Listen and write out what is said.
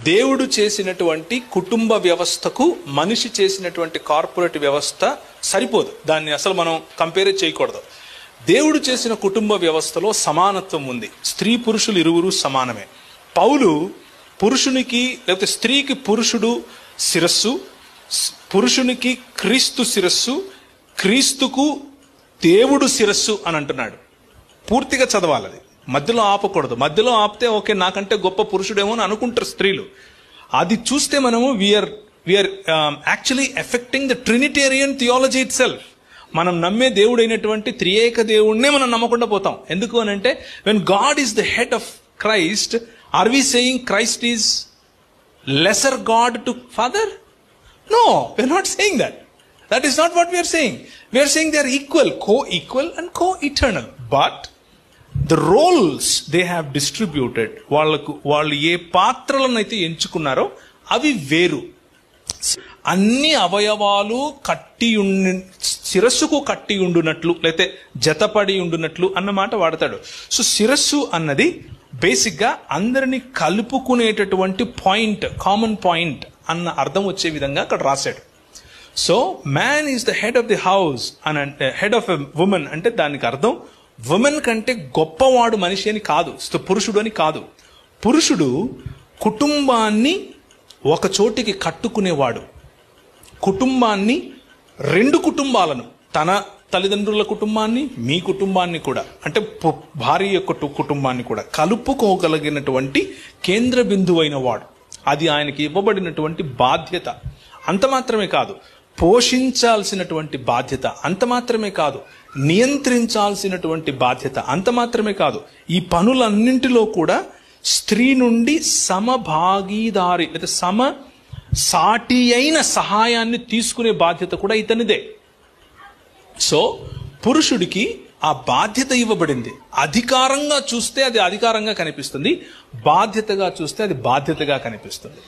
దేవుడు చేసినటువంటి కుటుంబ వ్యవస్థకు మనిషి చేసినటువంటి కార్పొరేట్ వ్యవస్థ సరిపోదు. దాన్ని అసలు మనం కంపేర్ చేయకూడదు. దేవుడు చేసిన కుటుంబ వ్యవస్థలో సమానత్వం ఉంది. స్త్రీ పురుషులు ఇరువురు సమానమే. పౌలు పురుషునికి లేకపోతే స్త్రీకి పురుషుడు శిరస్సు, పురుషునికి క్రీస్తు శిరస్సు, క్రీస్తుకు దేవుడు శిరస్సు అని అంటున్నాడు. పూర్తిగా చదవాలి, మధ్యలో ఆపకూడదు. మధ్యలో ఆపితే ఓకే నాకంటే గొప్ప పురుషుడేమో అని అనుకుంటారు స్త్రీలు. అది చూస్తే మనము we are actually affecting the trinitarian theology itself. మనం నమ్మే దేవుడు అయినటువంటి త్రియేక దేవుడినే మనం నమ్మకుండా పోతాం. ఎందుకు అని అంటే when God is the head of Christ, are we saying Christ is lesser God to father? No, we are not saying that. That is not what we are saying. We are saying they are equal, co-equal and co-eternal. But the roles they have distributed, వాళ్ళు ఏ పాత్రలను అయితే ఎంచుకున్నారో అవి వేరు. అన్ని అవయవాలు శిరస్సుకు కట్టి ఉండునట్లు లేకపోతే జతపడి ఉండునట్లు అన్నమాట వాడతాడు. సో శిరస్సు అన్నది బేసిక్ గా అందరినీ కలుపుకునేటటువంటి పాయింట్, కామన్ పాయింట్ అన్న అర్థం వచ్చే విధంగా అక్కడ రాశాడు. So man is the head of the house అని అంటే, హెడ్ ఆఫ్ ఎ ఉమెన్ అంటే దానికి అర్థం ఉమెన్ కంటే గొప్పవాడు మనిషి అని కాదు, పురుషుడు అని కాదు. పురుషుడు కుటుంబాన్ని ఒక చోటికి కట్టుకునేవాడు. కుటుంబాన్ని, రెండు కుటుంబాలను, తన తల్లిదండ్రుల కుటుంబాన్ని, మీ కుటుంబాన్ని కూడా, అంటే భార్య యొక్క కుటుంబాన్ని కూడా కలుపుకోగలిగినటువంటి కేంద్ర బిందువు అయిన వాడు. అది ఆయనకి ఇవ్వబడినటువంటి బాధ్యత. అంత మాత్రమే కాదు, పోషించాల్సినటువంటి బాధ్యత. అంత మాత్రమే కాదు, నియంత్రించాల్సినటువంటి బాధ్యత. అంత మాత్రమే కాదు, ఈ పనులన్నింటిలో కూడా స్త్రీ నుండి సమభాగీదారి లేదా సాటి అయిన సహాయాన్ని తీసుకునే బాధ్యత కూడా ఇతనిదే. సో పురుషుడికి ఆ బాధ్యత ఇవ్వబడింది. అధికారంగా చూస్తే అది అధికారంగా కనిపిస్తుంది, బాధ్యతగా చూస్తే అది బాధ్యతగా కనిపిస్తుంది.